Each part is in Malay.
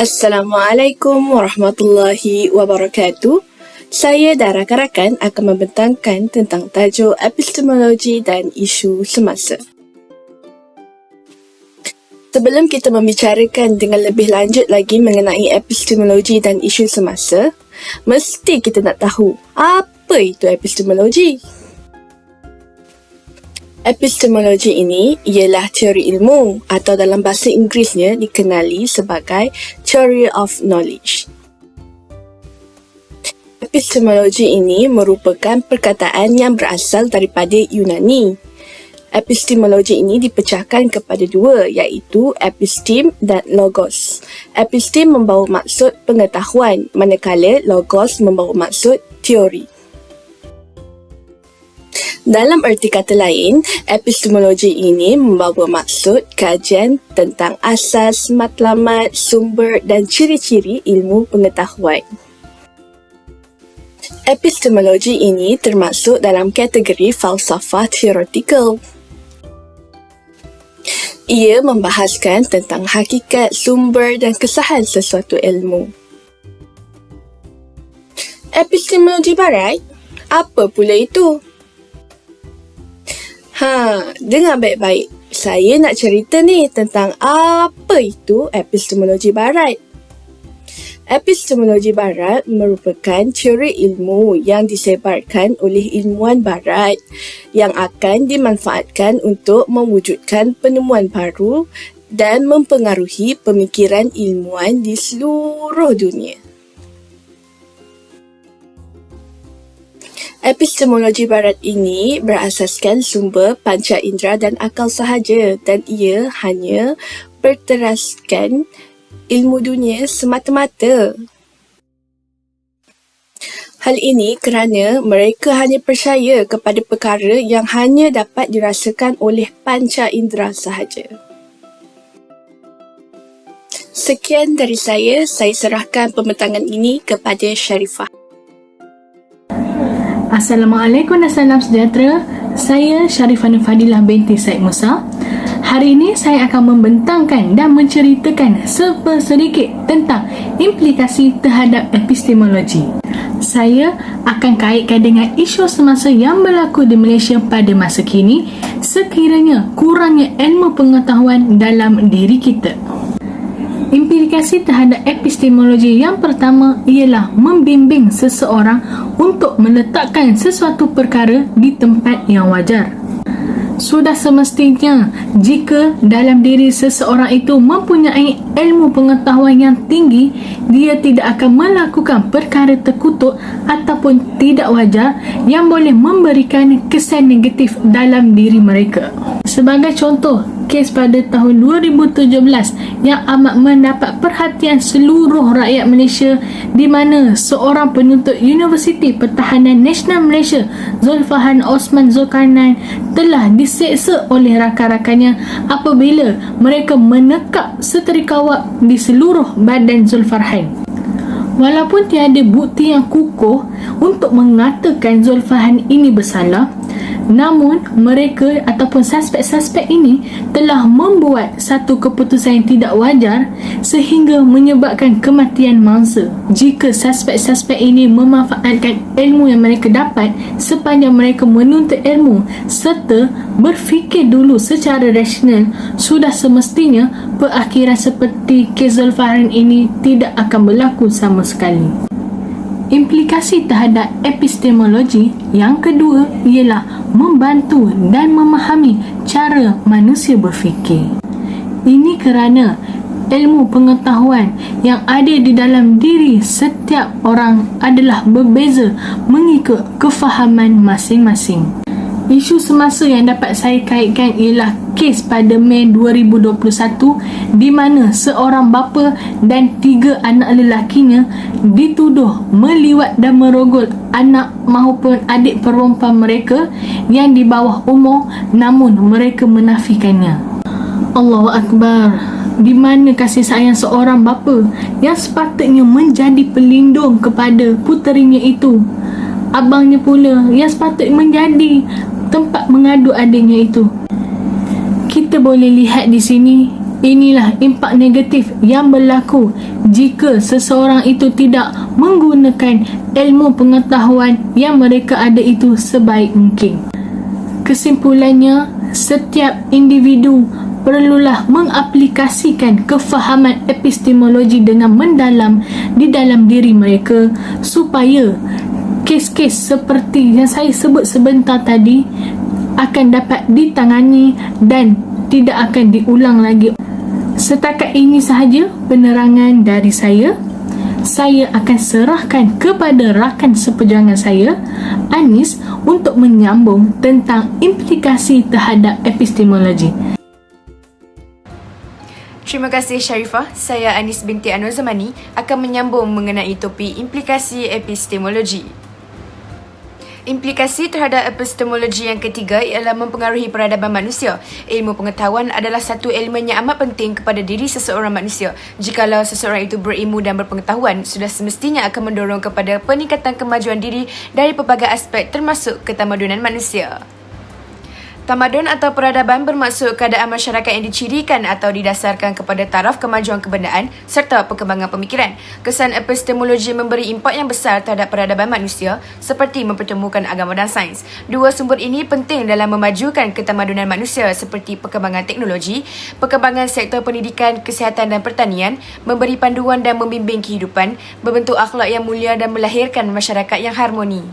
Assalamualaikum warahmatullahi wabarakatuh. Saya dan rakan-rakan akan membentangkan tentang tajuk epistemologi dan isu semasa. Sebelum kita membicarakan dengan lebih lanjut lagi mengenai epistemologi dan isu semasa, mesti kita nak tahu apa itu epistemologi. Epistemologi ini ialah teori ilmu atau dalam bahasa Inggerisnya dikenali sebagai Theory of Knowledge. Epistemologi ini merupakan perkataan yang berasal daripada Yunani. Epistemologi ini dipecahkan kepada dua, iaitu epistem dan logos. Epistem membawa maksud pengetahuan, manakala logos membawa maksud teori. Dalam erti kata lain, epistemologi ini membawa maksud kajian tentang asas, matlamat, sumber dan ciri-ciri ilmu pengetahuan. Epistemologi ini termasuk dalam kategori falsafah teoretikal. Ia membahaskan tentang hakikat, sumber dan kesahan sesuatu ilmu. Epistemologi barat? Apa pula itu? Dengar baik-baik. Saya nak cerita ni tentang apa itu epistemologi barat. Epistemologi barat merupakan teori ilmu yang disebarkan oleh ilmuwan barat yang akan dimanfaatkan untuk mewujudkan penemuan baru dan mempengaruhi pemikiran ilmuwan di seluruh dunia. Epistemologi barat ini berasaskan sumber panca indera dan akal sahaja dan ia hanya berteraskan ilmu dunia semata-mata. Hal ini kerana mereka hanya percaya kepada perkara yang hanya dapat dirasakan oleh panca indera sahaja. Sekian dari saya serahkan pembentangan ini kepada Sharifah. Assalamualaikum dan salam sejahtera. Saya Sharifah Nur Fadilah binti Said Musa. Hari ini saya akan membentangkan dan menceritakan sedikit tentang implikasi terhadap epistemologi. Saya akan kaitkan dengan isu semasa yang berlaku di Malaysia pada masa kini sekiranya kurangnya ilmu pengetahuan dalam diri kita. Implikasi terhadap epistemologi yang pertama ialah membimbing seseorang untuk meletakkan sesuatu perkara di tempat yang wajar. Sudah semestinya jika dalam diri seseorang itu mempunyai ilmu pengetahuan yang tinggi, dia tidak akan melakukan perkara terkutuk ataupun tidak wajar yang boleh memberikan kesan negatif dalam diri mereka. Sebagai contoh, kes pada tahun 2017 yang amat mendapat perhatian seluruh rakyat Malaysia di mana seorang penuntut Universiti Pertahanan Nasional Malaysia, Zulfahan Osman Zulkarnain, telah diseksa oleh rakan-rakannya apabila mereka menekap setrika kawat di seluruh badan Zulfarhan. Walaupun tiada bukti yang kukuh untuk mengatakan Zulfahan ini bersalah, namun mereka ataupun suspek-suspek ini telah membuat satu keputusan yang tidak wajar sehingga menyebabkan kematian mangsa. Jika suspek-suspek ini memanfaatkan ilmu yang mereka dapat sepanjang mereka menuntut ilmu serta berfikir dulu secara rasional, sudah semestinya perakhiran seperti kes Zulfarhan ini tidak akan berlaku sama sekali. Implikasi terhadap epistemologi yang kedua ialah membantu dan memahami cara manusia berfikir. Ini kerana ilmu pengetahuan yang ada di dalam diri setiap orang adalah berbeza mengikut kefahaman masing-masing. Isu semasa yang dapat saya kaitkan ialah kes pada Mei 2021 di mana seorang bapa dan 3 anak lelakinya dituduh meliwat dan merogol anak maupun adik perempuan mereka yang di bawah umur, namun mereka menafikannya. Allahu Akbar. Di mana kasih sayang seorang bapa yang sepatutnya menjadi pelindung kepada puterinya itu, abangnya pula yang sepatutnya menjadi tempat mengadu adiknya itu. Kita boleh lihat di sini Inilah impak negatif yang berlaku jika seseorang itu tidak menggunakan ilmu pengetahuan yang mereka ada itu sebaik mungkin. Kesimpulannya, setiap individu perlulah mengaplikasikan kefahaman epistemologi dengan mendalam di dalam diri mereka supaya kes-kes seperti yang saya sebut sebentar tadi akan dapat ditangani dan tidak akan diulang lagi. Setakat ini sahaja penerangan dari saya. Saya akan serahkan kepada rakan seperjuangan saya, Anis, untuk menyambung tentang implikasi terhadap epistemologi. Terima kasih Sharifah. Saya Anis binti Anwar Zamani akan menyambung mengenai topik implikasi epistemologi. Implikasi terhadap epistemologi yang ketiga ialah mempengaruhi peradaban manusia. Ilmu pengetahuan adalah satu elemen yang amat penting kepada diri seseorang manusia. Jikalau seseorang itu berilmu dan berpengetahuan, sudah semestinya akan mendorong kepada peningkatan kemajuan diri dari pelbagai aspek termasuk ketamadunan manusia. Tamadun atau peradaban bermaksud keadaan masyarakat yang dicirikan atau didasarkan kepada taraf kemajuan kebendaan serta perkembangan pemikiran. Kesan epistemologi memberi impak yang besar terhadap peradaban manusia seperti mempertemukan agama dan sains. Dua sumber ini penting dalam memajukan ketamadunan manusia seperti perkembangan teknologi, perkembangan sektor pendidikan, kesihatan dan pertanian, memberi panduan dan membimbing kehidupan, membentuk akhlak yang mulia dan melahirkan masyarakat yang harmoni.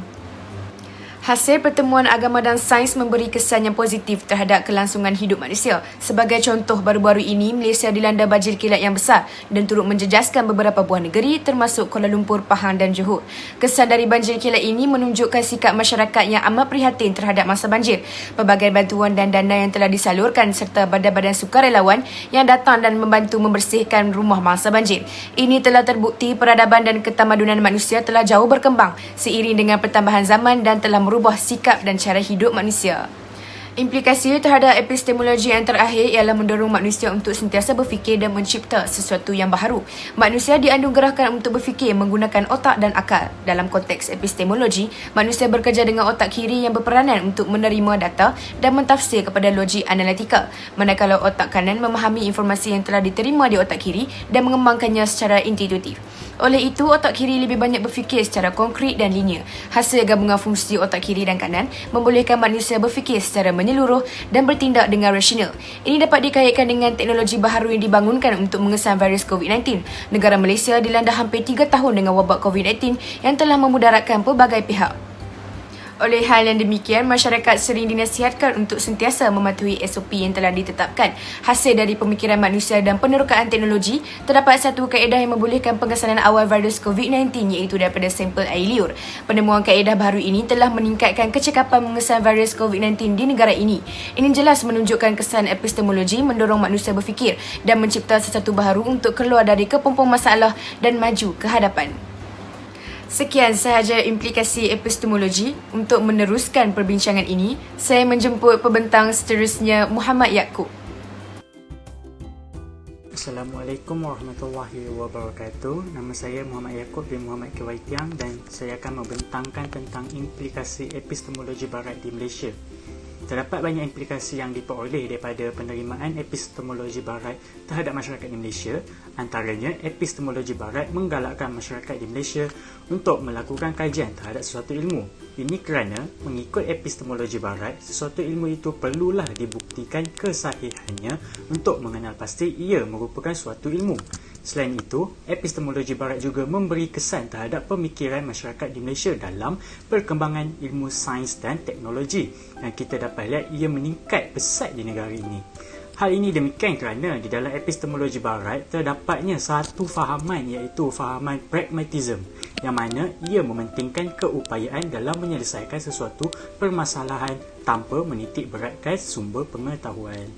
Hasil pertemuan agama dan sains memberi kesan yang positif terhadap kelangsungan hidup manusia. Sebagai contoh, baru-baru ini Malaysia dilanda banjir kilat yang besar dan turut menjejaskan beberapa buah negeri termasuk Kuala Lumpur, Pahang dan Johor. Kesan dari banjir kilat ini menunjukkan sikap masyarakat yang amat prihatin terhadap masa banjir. Pelbagai bantuan dan dana yang telah disalurkan serta badan-badan sukarelawan yang datang dan membantu membersihkan rumah masa banjir. Ini telah terbukti peradaban dan ketamadunan manusia telah jauh berkembang seiring dengan pertambahan zaman dan telah merubah sikap dan cara hidup manusia. Implikasi terhadap epistemologi yang terakhir ialah mendorong manusia untuk sentiasa berfikir dan mencipta sesuatu yang baharu. Manusia dianugerahkan untuk berfikir menggunakan otak dan akal. Dalam konteks epistemologi, manusia bekerja dengan otak kiri yang berperanan untuk menerima data dan mentafsir kepada logik analitika, manakala otak kanan memahami informasi yang telah diterima di otak kiri dan mengembangkannya secara intuitif. Oleh itu, otak kiri lebih banyak berfikir secara konkret dan linear. Hasil gabungan fungsi otak kiri dan kanan membolehkan manusia berfikir secara menyeluruh dan bertindak dengan rasional. Ini dapat dikaitkan dengan teknologi baharu yang dibangunkan untuk mengesan virus COVID-19. Negara Malaysia dilanda hampir 3 tahun dengan wabak COVID-19 yang telah memudaratkan pelbagai pihak. Oleh hal yang demikian, masyarakat sering dinasihatkan untuk sentiasa mematuhi SOP yang telah ditetapkan. Hasil dari pemikiran manusia dan penerokaan teknologi, terdapat satu kaedah yang membolehkan pengesanan awal virus COVID-19 iaitu daripada sampel air liur. Penemuan kaedah baru ini telah meningkatkan kecekapan mengesan virus COVID-19 di negara ini. Ini jelas menunjukkan kesan epistemologi mendorong manusia berfikir dan mencipta sesuatu baharu untuk keluar dari kepompong masalah dan maju ke hadapan. Sekian sahaja implikasi epistemologi. Untuk meneruskan perbincangan ini, saya menjemput pembentang seterusnya, Muhammad Yaakob. Assalamualaikum warahmatullahi wabarakatuh. Nama saya Muhammad Yaakob bin Muhammad Kewaitiang dan saya akan membentangkan tentang implikasi epistemologi barat di Malaysia. Terdapat banyak implikasi yang diperoleh daripada penerimaan epistemologi barat terhadap masyarakat di Malaysia. Antaranya, epistemologi barat menggalakkan masyarakat di Malaysia untuk melakukan kajian terhadap sesuatu ilmu. Ini kerana, mengikut epistemologi barat, sesuatu ilmu itu perlulah dibuktikan kesahihannya untuk mengenal pasti ia merupakan suatu ilmu. Selain itu, epistemologi barat juga memberi kesan terhadap pemikiran masyarakat di Malaysia dalam perkembangan ilmu sains dan teknologi. Dan kita dapat lihat ia meningkat pesat di negara ini. Hal ini demikian kerana di dalam epistemologi barat terdapatnya satu fahaman iaitu fahaman pragmatism yang mana ia mementingkan keupayaan dalam menyelesaikan sesuatu permasalahan tanpa menitik beratkan sumber pengetahuan.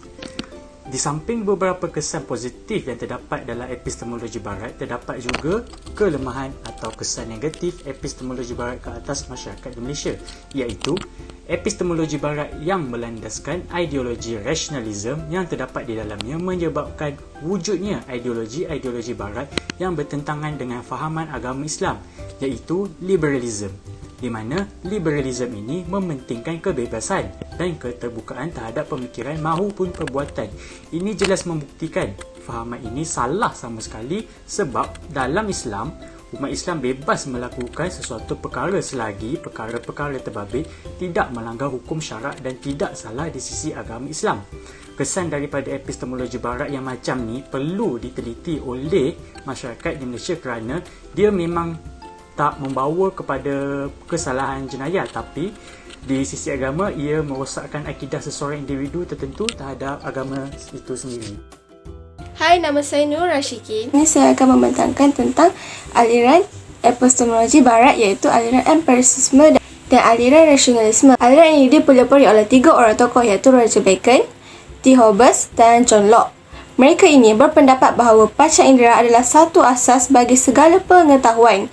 Di samping beberapa kesan positif yang terdapat dalam epistemologi barat, terdapat juga kelemahan atau kesan negatif epistemologi barat ke atas masyarakat di Malaysia, iaitu epistemologi barat yang melandaskan ideologi rasionalisme yang terdapat di dalamnya menyebabkan wujudnya ideologi barat yang bertentangan dengan fahaman agama Islam, iaitu liberalism. di mana liberalism ini mementingkan kebebasan dan keterbukaan terhadap pemikiran maupun perbuatan. Ini jelas membuktikan fahaman ini salah sama sekali, sebab dalam Islam, umat Islam bebas melakukan sesuatu perkara selagi perkara-perkara terbabit tidak melanggar hukum syarak dan tidak salah di sisi agama Islam. Kesan daripada epistemologi barat yang macam ni perlu diteliti oleh masyarakat di Malaysia kerana dia memang tak membawa kepada kesalahan jenayah, tapi di sisi agama ia merosakkan akidah seseorang individu tertentu terhadap agama itu sendiri. Hai, nama saya Nur Rashikin. Ini saya akan membentangkan tentang aliran epistemologi barat, iaitu aliran empiricisme dan aliran rasionalisme. Aliran ini dipelopori oleh 3 orang tokoh, iaitu Roger Bacon, T. Hobbes dan John Locke. Mereka ini berpendapat bahawa panca indera adalah satu asas bagi segala pengetahuan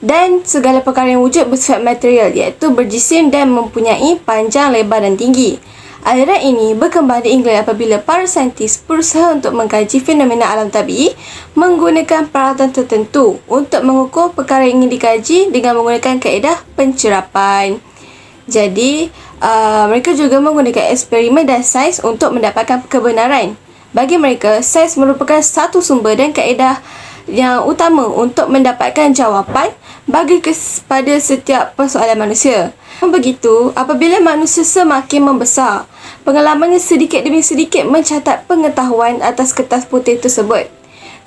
dan segala perkara yang wujud bersifat material, iaitu berjisim dan mempunyai panjang, lebar dan tinggi. Aliran ini berkembang di England apabila para saintis berusaha untuk mengkaji fenomena alam tabi'i menggunakan peralatan tertentu untuk mengukur perkara yang ingin dikaji dengan menggunakan kaedah pencerapan. Jadi, mereka juga menggunakan eksperimen dan sains untuk mendapatkan kebenaran. Bagi mereka, sains merupakan satu sumber dan kaedah yang utama untuk mendapatkan jawapan pada setiap persoalan manusia. Begitu, apabila manusia semakin membesar, pengalamannya sedikit demi sedikit mencatat pengetahuan atas kertas putih tersebut.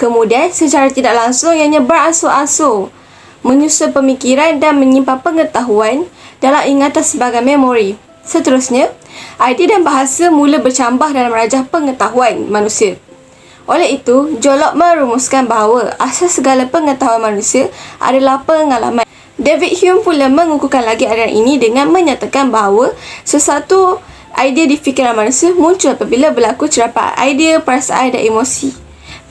Kemudian, secara tidak langsung ianya beransur-ansur menyusun pemikiran dan menyimpan pengetahuan dalam ingatan sebagai memori. Seterusnya, idea dan bahasa mula bercambah dalam rajah pengetahuan manusia. Oleh itu, John Locke merumuskan bahawa asas segala pengetahuan manusia adalah pengalaman. David Hume pula mengukuhkan lagi aliran ini dengan menyatakan bahawa sesuatu idea di fikiran manusia muncul apabila berlaku cerapan idea, perasaan dan emosi.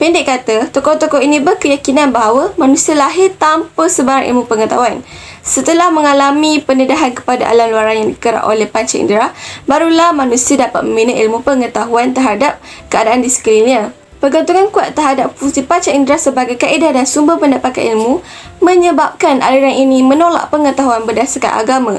Pendek kata, tokoh-tokoh ini berkeyakinan bahawa manusia lahir tanpa sebarang ilmu pengetahuan. Setelah mengalami pendedahan kepada alam luaran yang digerak oleh panca indera, barulah manusia dapat membina ilmu pengetahuan terhadap keadaan di sekelilingnya. Pergantungan kuat terhadap fungsi panca indera sebagai kaedah dan sumber mendapatkan ilmu menyebabkan aliran ini menolak pengetahuan berdasarkan agama.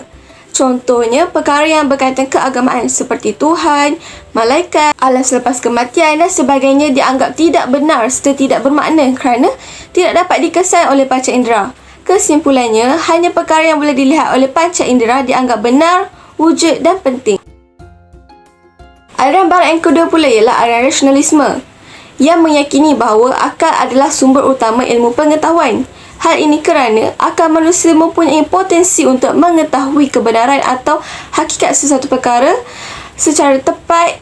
Contohnya, perkara yang berkaitan keagamaan seperti Tuhan, malaikat, alam selepas kematian dan sebagainya dianggap tidak benar serta tidak bermakna kerana tidak dapat dikesan oleh panca indera. Kesimpulannya, hanya perkara yang boleh dilihat oleh panca indera dianggap benar, wujud dan penting. Aliran barat yang kedua pula ialah aliran rasionalisme, yang meyakini bahawa akal adalah sumber utama ilmu pengetahuan. Hal ini kerana akal manusia mempunyai potensi untuk mengetahui kebenaran atau hakikat sesuatu perkara secara tepat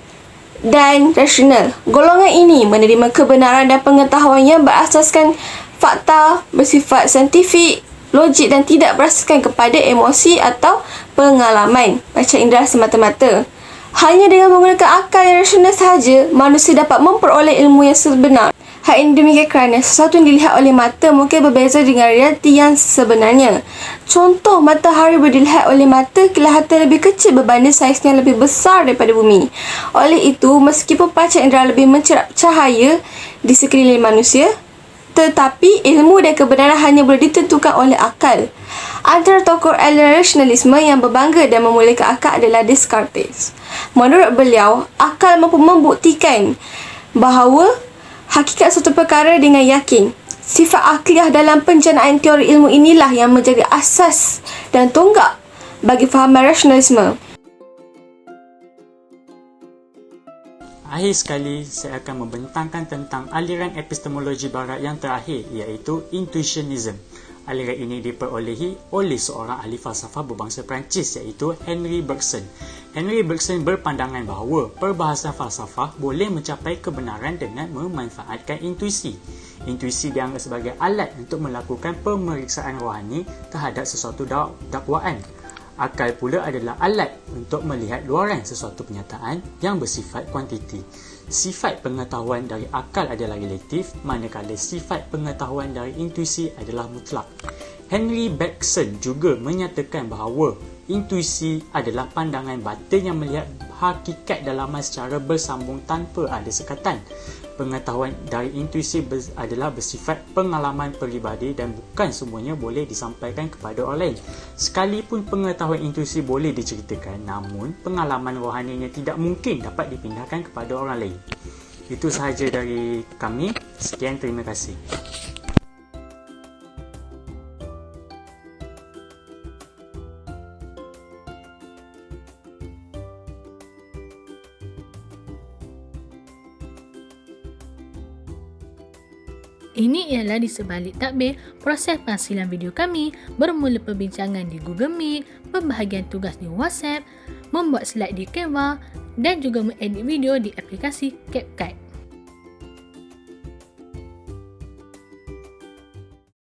dan rasional. Golongan ini menerima kebenaran dan pengetahuan yang berasaskan fakta, bersifat saintifik, logik dan tidak berasaskan kepada emosi atau pengalaman panca indera semata-mata. Hanya dengan menggunakan akal yang rasional sahaja, manusia dapat memperoleh ilmu yang sebenar. Hal ini demikian kerana sesuatu yang dilihat oleh mata mungkin berbeza dengan realiti yang sebenarnya. Contoh, matahari boleh dilihat oleh mata kelihatan lebih kecil berbanding saiznya lebih besar daripada bumi. Oleh itu, meskipun panca indera lebih mencerap cahaya di sekeliling manusia, tetapi ilmu dan kebenaran hanya boleh ditentukan oleh akal. Antara tokoh aliran rasionalisme yang berbangga dan memulakan akal adalah Descartes. Menurut beliau, akal mampu membuktikan bahawa hakikat suatu perkara dengan yakin. Sifat akliah dalam penjanaan teori ilmu inilah yang menjadi asas dan tonggak bagi fahaman rasionalisme. Akhir sekali, saya akan membentangkan tentang aliran epistemologi barat yang terakhir, iaitu intuitionism. Aliran ini diperolehi oleh seorang ahli falsafah berbangsa Perancis, iaitu Henry Bergson. Henry Bergson berpandangan bahawa perbahasan falsafah boleh mencapai kebenaran dengan memanfaatkan intuisi. Intuisi dianggap sebagai alat untuk melakukan pemeriksaan rohani terhadap sesuatu dakwaan. Akal pula adalah alat untuk melihat luaran sesuatu kenyataan yang bersifat kuantiti. Sifat pengetahuan dari akal adalah relatif, manakala sifat pengetahuan dari intuisi adalah mutlak. Henry Bergson juga menyatakan bahawa intuisi adalah pandangan batin yang melihat hakikat dalaman secara bersambung tanpa ada sekatan. Pengetahuan dari intuisi adalah bersifat pengalaman peribadi dan bukan semuanya boleh disampaikan kepada orang lain. Sekalipun pengetahuan intuisi boleh diceritakan, namun pengalaman rohaninya tidak mungkin dapat dipindahkan kepada orang lain. Itu sahaja dari kami. Sekian, terima kasih. Ini ialah di sebalik takbir proses penghasilan video kami, bermula perbincangan di Google Meet, pembahagian tugas di WhatsApp, membuat slide di Canva dan juga mengedit video di aplikasi CapCut.